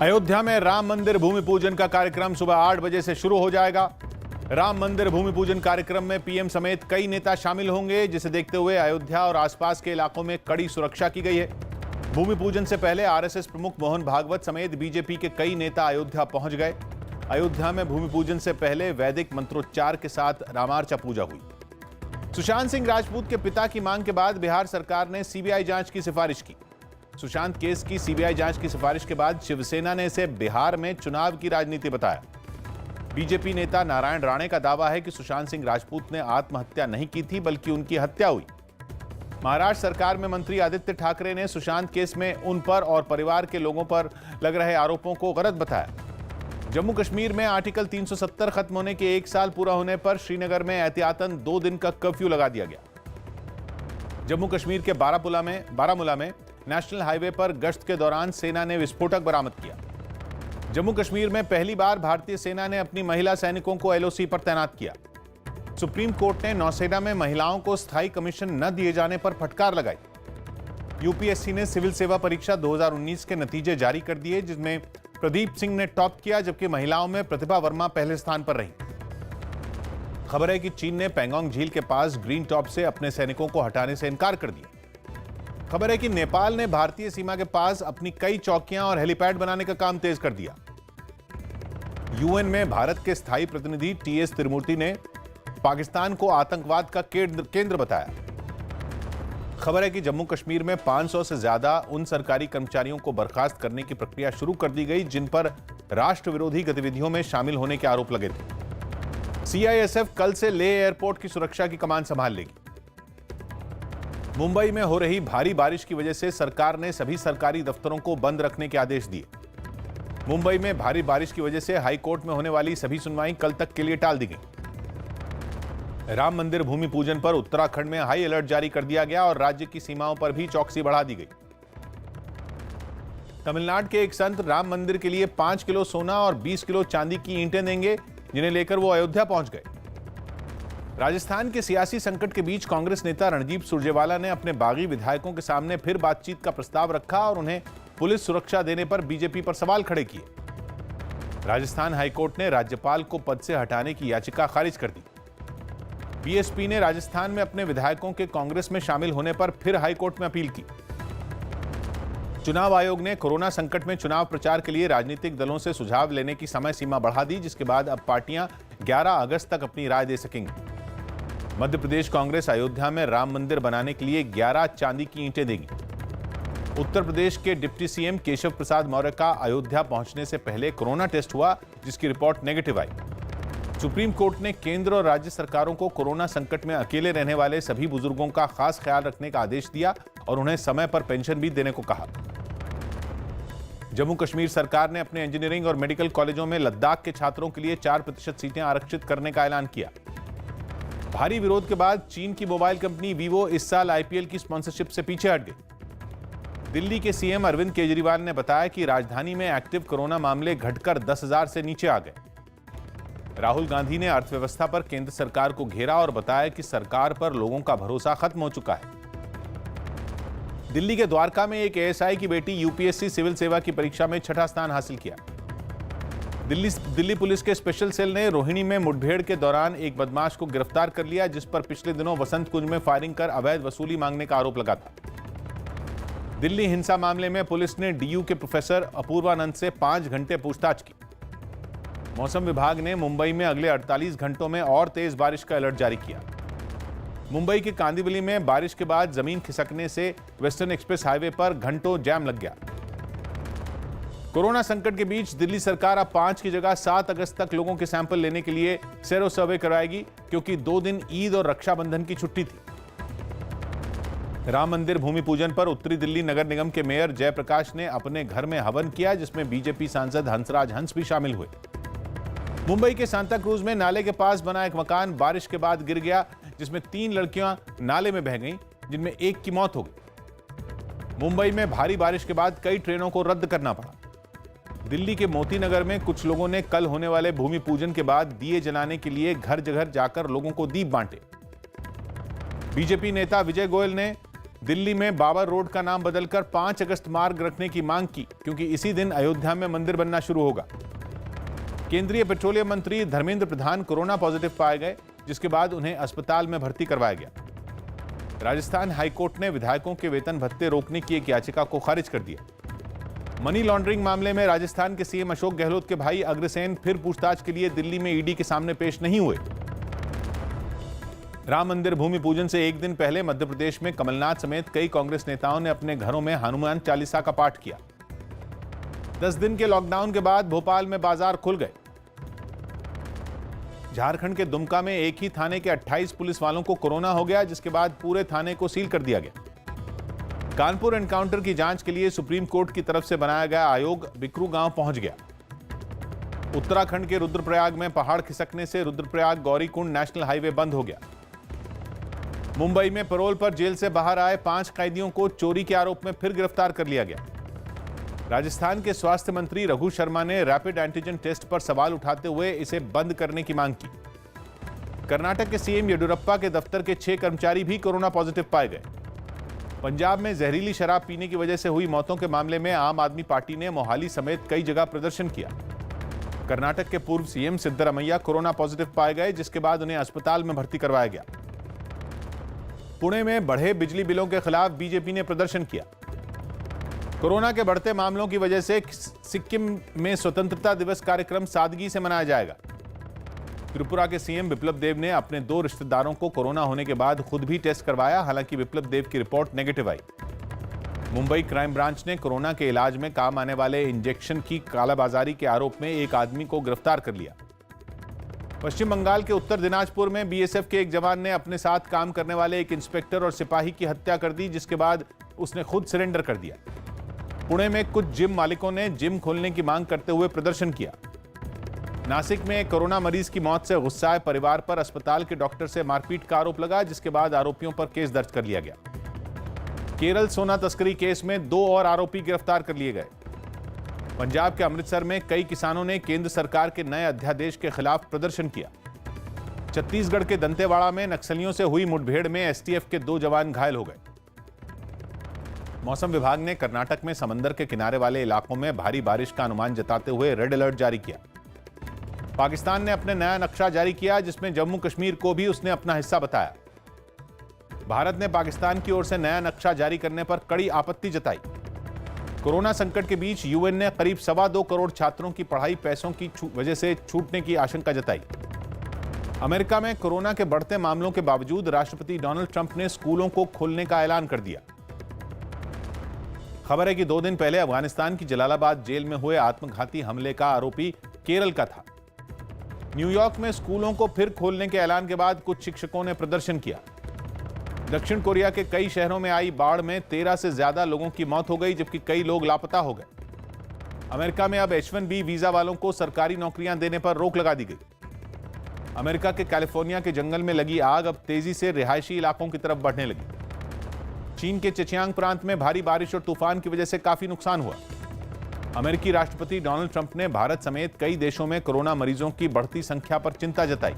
अयोध्या में राम मंदिर भूमि पूजन का कार्यक्रम सुबह 8 बजे से शुरू हो जाएगा। राम मंदिर भूमि पूजन कार्यक्रम में पीएम समेत कई नेता शामिल होंगे, जिसे देखते हुए अयोध्या और आसपास के इलाकों में कड़ी सुरक्षा की गई है। भूमि पूजन से पहले आरएसएस प्रमुख मोहन भागवत समेत बीजेपी के कई नेता अयोध्या पहुंच गए। अयोध्या में भूमि पूजन से पहले वैदिक मंत्रोच्चार के साथ रामार्चा पूजा हुई। सुशांत सिंह राजपूत के पिता की मांग के बाद बिहार सरकार ने सीबीआई जांच की सिफारिश की। सुशांत केस की सीबीआई जांच की सिफारिश के बाद शिवसेना ने इसे बिहार में चुनाव की राजनीति बताया। बीजेपी नेता नारायण राणे का दावा है कि सुशांत सिंह राजपूत ने आत्महत्या नहीं की थी, बल्कि उनकी हत्या हुई। महाराष्ट्र सरकार में मंत्री आदित्य ठाकरे ने सुशांत केस में उन पर और परिवार के लोगों पर लग रहे आरोपों को गलत बताया। जम्मू कश्मीर में आर्टिकल 370 खत्म होने के 1 साल पूरा होने पर श्रीनगर में एहतियातन 2 दिन का कर्फ्यू लगा दिया गया। जम्मू कश्मीर के बारामूला में नेशनल हाईवे पर गश्त के दौरान सेना ने विस्फोटक बरामद किया। जम्मू कश्मीर में पहली बार भारतीय सेना ने अपनी महिला सैनिकों को एलओसी पर तैनात किया। सुप्रीम कोर्ट ने नौसेना में महिलाओं को स्थायी कमीशन न दिए जाने पर फटकार लगाई। यूपीएससी ने सिविल सेवा परीक्षा 2019 के नतीजे जारी कर दिए, जिसमें प्रदीप सिंह ने टॉप किया, जबकि महिलाओं में प्रतिभा वर्मा पहले स्थान पर रही। खबर है कि चीन ने पैंगोंग झील के पास ग्रीन टॉप से अपने सैनिकों को हटाने से इनकार कर दिया। खबर है कि नेपाल ने भारतीय सीमा के पास अपनी कई चौकियां और हेलीपैड बनाने का काम तेज कर दिया। यूएन में भारत के स्थायी प्रतिनिधि टीएस तिरुमूर्ति ने पाकिस्तान को आतंकवाद का केंद्र बताया। खबर है कि जम्मू कश्मीर में 500 से ज्यादा उन सरकारी कर्मचारियों को बर्खास्त करने की प्रक्रिया शुरू कर दी गई, जिन पर राष्ट्र विरोधी गतिविधियों में शामिल होने के आरोप लगे थे। सीआईएसएफ कल से लेह एयरपोर्ट की सुरक्षा की कमान संभाल लेगी। मुंबई में हो रही भारी बारिश की वजह से सरकार ने सभी सरकारी दफ्तरों को बंद रखने के आदेश दिए। मुंबई में भारी बारिश की वजह से हाई कोर्ट में होने वाली सभी सुनवाई कल तक के लिए टाल दी गई। राम मंदिर भूमि पूजन पर उत्तराखंड में हाई अलर्ट जारी कर दिया गया और राज्य की सीमाओं पर भी चौकसी बढ़ा दी गई। तमिलनाडु के एक संत राम मंदिर के लिए 5 किलो सोना और 20 किलो चांदी की ईंटें देंगे, जिन्हें लेकर वो अयोध्या पहुंच गए। राजस्थान के सियासी संकट के बीच कांग्रेस नेता रणदीप सुरजेवाला ने अपने बागी विधायकों के सामने फिर बातचीत का प्रस्ताव रखा और उन्हें पुलिस सुरक्षा देने पर बीजेपी पर सवाल खड़े किए। राजस्थान हाईकोर्ट ने राज्यपाल को पद से हटाने की याचिका खारिज कर दी। बीएसपी ने राजस्थान में अपने विधायकों के कांग्रेस में शामिल होने पर फिर हाईकोर्ट में अपील की। चुनाव आयोग ने कोरोना संकट में चुनाव प्रचार के लिए राजनीतिक दलों से सुझाव लेने की समय सीमा बढ़ा दी, जिसके बाद अब पार्टियां 11 अगस्त तक अपनी राय दे सकेंगी। मध्य प्रदेश कांग्रेस अयोध्या में राम मंदिर बनाने के लिए 11 चांदी की ईंटें देगी। उत्तर प्रदेश के डिप्टी सीएम केशव प्रसाद मौर्य का अयोध्या पहुंचने से पहले कोरोना टेस्ट हुआ, जिसकी रिपोर्ट नेगेटिव आई। सुप्रीम कोर्ट ने केंद्र और राज्य सरकारों को कोरोना संकट में अकेले रहने वाले सभी बुजुर्गों का खास ख्याल रखने का आदेश दिया और उन्हें समय पर पेंशन भी देने को कहा। जम्मू कश्मीर सरकार ने अपने इंजीनियरिंग और मेडिकल कॉलेजों में लद्दाख के छात्रों के लिए 4% सीटें आरक्षित करने का ऐलान किया। भारी विरोध के बाद चीन की मोबाइल कंपनी वीवो इस साल आईपीएल की स्पॉन्सरशिप से पीछे हट गई। दिल्ली के सीएम अरविंद केजरीवाल ने बताया कि राजधानी में एक्टिव कोरोना मामले घटकर 10,000 से नीचे आ गए। राहुल गांधी ने अर्थव्यवस्था पर केंद्र सरकार को घेरा और बताया कि सरकार पर लोगों का भरोसा खत्म हो चुका है। दिल्ली के द्वारका में एक एएसआई की बेटी यूपीएससी सिविल सेवा की परीक्षा में 6ठा स्थान हासिल किया। दिल्ली पुलिस के स्पेशल सेल ने रोहिणी में मुठभेड़ के दौरान एक बदमाश को गिरफ्तार कर लिया, जिस पर पिछले दिनों वसंत कुंज में फायरिंग कर अवैध वसूली मांगने का आरोप लगा था। दिल्ली हिंसा मामले में पुलिस ने डीयू के प्रोफेसर अपूर्वानंद से 5 घंटे पूछताछ की। मौसम विभाग ने मुंबई में अगले 48 घंटों में और तेज बारिश का अलर्ट जारी किया। मुंबई के कांदिवली में बारिश के बाद जमीन खिसकने से वेस्टर्न एक्सप्रेस हाईवे पर घंटों जैम लग गया। कोरोना संकट के बीच दिल्ली सरकार अब 5 की जगह 7 अगस्त तक लोगों के सैंपल लेने के लिए सेरो सर्वे करवाएगी, क्योंकि 2 दिन ईद और रक्षाबंधन की छुट्टी थी। राम मंदिर भूमि पूजन पर उत्तरी दिल्ली नगर निगम के मेयर जयप्रकाश ने अपने घर में हवन किया, जिसमें बीजेपी सांसद हंसराज हंस भी शामिल हुए। मुंबई के सांता क्रूज में नाले के पास बना एक मकान बारिश के बाद गिर गया, जिसमें 3 लड़कियां नाले में बह गईं, जिनमें एक की मौत हो गई। मुंबई में भारी बारिश के बाद कई ट्रेनों को रद्द करना पड़ा। दिल्ली के मोती नगर में कुछ लोगों ने कल होने वाले भूमि पूजन के बाद दिए जलाने के लिए घर जगह जाकर लोगों को दीप बांटे। बीजेपी नेता विजय गोयल ने दिल्ली में बाबर रोड का नाम बदलकर 5 अगस्त मार्ग रखने की मांग की, क्योंकि इसी दिन अयोध्या में मंदिर बनना शुरू होगा। केंद्रीय पेट्रोलियम मंत्री धर्मेंद्र प्रधान कोरोना पॉजिटिव पाए गए, जिसके बाद उन्हें अस्पताल में भर्ती करवाया गया। राजस्थान हाईकोर्ट ने विधायकों के वेतन भत्ते रोकने की एक याचिका को खारिज कर दिया। मनी लॉन्ड्रिंग मामले में राजस्थान के सीएम अशोक गहलोत के भाई अग्रसेन फिर पूछताछ के लिए दिल्ली में ईडी के सामने पेश नहीं हुए। राम मंदिर भूमि पूजन से एक दिन पहले मध्य प्रदेश में कमलनाथ समेत कई कांग्रेस नेताओं ने अपने घरों में हनुमान चालीसा का पाठ किया। 10 दिन के लॉकडाउन के बाद भोपाल में बाजार खुल गए। झारखंड के दुमका में एक ही थाने के 28 पुलिस वालों को कोरोना हो गया, जिसके बाद पूरे थाने को सील कर दिया गया। कानपुर एनकाउंटर की जांच के लिए सुप्रीम कोर्ट की तरफ से बनाया गया आयोग बिकरू गांव पहुंच गया। उत्तराखंड के रुद्रप्रयाग में पहाड़ खिसकने से रुद्रप्रयाग गौरीकुंड नेशनल हाईवे बंद हो गया। मुंबई में पैरोल पर जेल से बाहर आए 5 कैदियों को चोरी के आरोप में फिर गिरफ्तार कर लिया गया। राजस्थान के स्वास्थ्य मंत्री रघु शर्मा ने रैपिड एंटीजन टेस्ट पर सवाल उठाते हुए इसे बंद करने की मांग की। कर्नाटक के सीएम येडियुरप्पा के दफ्तर के 6 कर्मचारी भी कोरोना पॉजिटिव पाए गए। पंजाब में जहरीली शराब पीने की वजह से हुई मौतों के मामले में आम आदमी पार्टी ने मोहाली समेत कई जगह प्रदर्शन किया। कर्नाटक के पूर्व सीएम सिद्धरामैया कोरोना पॉजिटिव पाए गए, जिसके बाद उन्हें अस्पताल में भर्ती करवाया गया। पुणे में बढ़े बिजली बिलों के खिलाफ बीजेपी ने प्रदर्शन किया। कोरोना के बढ़ते मामलों की वजह से सिक्किम में स्वतंत्रता दिवस कार्यक्रम सादगी से मनाया जाएगा। त्रिपुरा के सीएम बिप्लब देब ने अपने 2 रिश्तेदारों को कोरोना होने के बाद खुद भी टेस्ट करवाया, हालांकि बिप्लब देब की रिपोर्ट नेगेटिव आई। मुंबई क्राइम ब्रांच ने कोरोना के इलाज में काम आने वाले इंजेक्शन की कालाबाजारी के आरोप में एक आदमी को गिरफ्तार कर लिया। पश्चिम बंगाल के उत्तर दिनाजपुर में बीएसएफ के एक जवान ने अपने साथ काम करने वाले एक इंस्पेक्टर और सिपाही की हत्या कर दी, जिसके बाद उसने खुद सरेंडर कर दिया। पुणे में कुछ जिम मालिकों ने जिम खोलने की मांग करते हुए प्रदर्शन किया। नासिक में कोरोना मरीज की मौत से गुस्साए परिवार पर अस्पताल के डॉक्टर से मारपीट का आरोप लगा, जिसके बाद आरोपियों पर केस दर्ज कर लिया गया। केरल सोना तस्करी केस में 2 और आरोपी गिरफ्तार कर लिए गए। पंजाब के अमृतसर में कई किसानों ने केंद्र सरकार के नए अध्यादेश के खिलाफ प्रदर्शन किया। छत्तीसगढ़ के दंतेवाड़ा में नक्सलियों से हुई मुठभेड़ में एसटीएफ के 2 जवान घायल हो गए। मौसम विभाग ने कर्नाटक में समंदर के किनारे वाले इलाकों में भारी बारिश का अनुमान जताते हुए रेड अलर्ट जारी किया। पाकिस्तान ने अपने नया नक्शा जारी किया, जिसमें जम्मू कश्मीर को भी उसने अपना हिस्सा बताया। भारत ने पाकिस्तान की ओर से नया नक्शा जारी करने पर कड़ी आपत्ति जताई। कोरोना संकट के बीच यूएन ने करीब 2.25 करोड़ छात्रों की पढ़ाई पैसों की वजह से छूटने की आशंका जताई। अमेरिका में कोरोना के बढ़ते मामलों के बावजूद राष्ट्रपति डोनाल्ड ट्रंप ने स्कूलों को खोलने का ऐलान कर दिया। खबर है कि 2 दिन पहले अफगानिस्तान की जलालाबाद जेल में हुए आत्मघाती हमले का आरोपी केरल का था। न्यूयॉर्क में स्कूलों को फिर खोलने के ऐलान के बाद कुछ शिक्षकों ने प्रदर्शन किया। दक्षिण कोरिया के कई शहरों में आई बाढ़ में 13 से ज्यादा लोगों की मौत हो गई, जबकि कई लोग लापता हो गए। अमेरिका में अब H-1B वीजा वालों को सरकारी नौकरियां देने पर रोक लगा दी गई। अमेरिका के कैलिफोर्निया के जंगल में लगी आग अब तेजी से रिहायशी इलाकों की तरफ बढ़ने लगी। चीन के चेचियांग प्रांत में भारी बारिश और तूफान की वजह से काफी नुकसान हुआ। अमेरिकी राष्ट्रपति डोनाल्ड ट्रंप ने भारत समेत कई देशों में कोरोना मरीजों की बढ़ती संख्या पर चिंता जताई।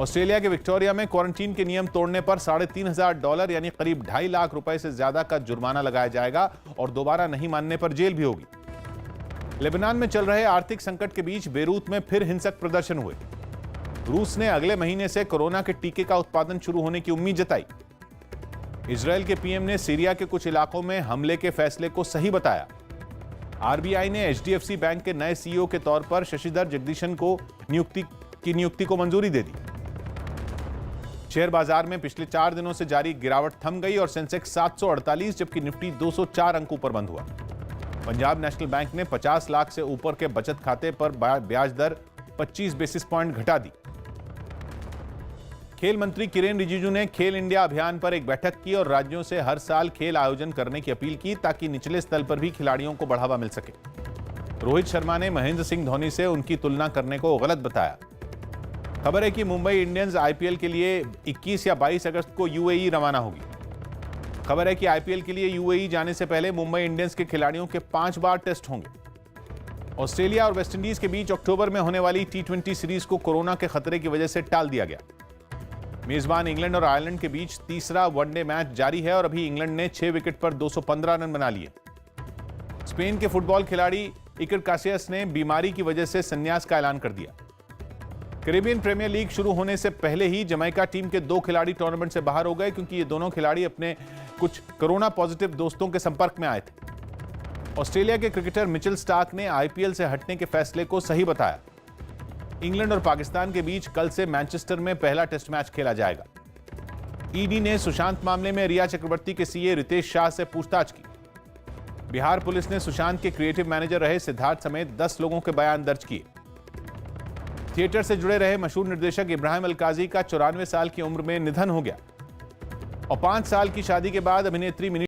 ऑस्ट्रेलिया के विक्टोरिया में क्वारंटीन के नियम तोड़ने पर $3,500 यानी करीब 2.5 लाख रुपए से ज्यादा का जुर्माना लगाया जाएगा और दोबारा नहीं मानने पर जेल भी होगी। लेबनान में चल रहे आर्थिक संकट के बीच बेरूत में फिर हिंसक प्रदर्शन हुए। रूस ने अगले महीने से कोरोना के टीके का उत्पादन शुरू होने की उम्मीद जताई। इजरायल के पीएम ने सीरिया के कुछ इलाकों में हमले के फैसले को सही बताया। आरबीआई ने एचडीएफसी बैंक के नए सीईओ के तौर पर शशिधर जगदीशन को नियुक्ति को मंजूरी दे दी। शेयर बाजार में पिछले 4 दिनों से जारी गिरावट थम गई और सेंसेक्स 748 जबकि निफ्टी 204 अंक ऊपर बंद हुआ। पंजाब नेशनल बैंक ने 50 लाख से ऊपर के बचत खाते पर ब्याज दर 25 बेसिस पॉइंट घटा दी। खेल मंत्री किरेन रिजिजू ने खेल इंडिया अभियान पर एक बैठक की और राज्यों से हर साल खेल आयोजन करने की अपील की ताकि निचले स्तर पर भी खिलाड़ियों को बढ़ावा मिल सके। रोहित शर्मा ने महेंद्र सिंह धोनी से उनकी तुलना करने को गलत बताया। खबर है कि मुंबई इंडियंस आईपीएल के लिए 21 या 22 अगस्त को यूएई रवाना होगी। खबर है कि आईपीएल के लिए यूएई जाने से पहले मुंबई इंडियंस के खिलाड़ियों के 5 बार टेस्ट होंगे। ऑस्ट्रेलिया और वेस्टइंडीज के बीच अक्टूबर में होने वाली T20 सीरीज को कोरोना के खतरे की वजह से टाल दिया गया। मेजबान इंग्लैंड और आयरलैंड के बीच तीसरा वनडे मैच जारी है और अभी इंग्लैंड ने 6 विकेट पर 215 रन बना लिए। स्पेन के फुटबॉल खिलाड़ी इकर कासियस ने बीमारी की वजह से संन्यास का ऐलान कर दिया। कैरेबियन प्रीमियर लीग शुरू होने से पहले ही जमैका टीम के 2 खिलाड़ी टूर्नामेंट से बाहर हो गए क्योंकि ये दोनों खिलाड़ी अपने कुछ कोरोना पॉजिटिव दोस्तों के संपर्क में आए थे। ऑस्ट्रेलिया के क्रिकेटर मिचेल स्टार्क ने आईपीएल से हटने के फैसले को सही बताया। इंग्लैंड और पाकिस्तान के बीच कल से मैनचेस्टर में पहला टेस्ट मैच खेला जाएगा। ईडी ने सुशांत मामले में रिया चक्रवर्ती के सीए रितेश शाह से पूछताछ की। बिहार पुलिस ने सुशांत के क्रिएटिव मैनेजर रहे सिद्धार्थ समेत 10 लोगों के बयान दर्ज किए। थिएटर से जुड़े रहे मशहूर निर्देशक इब्राहिम अलकाजी का 94 साल की उम्र में निधन हो गया और 5 साल की शादी के बाद अभिनेत्री मिनी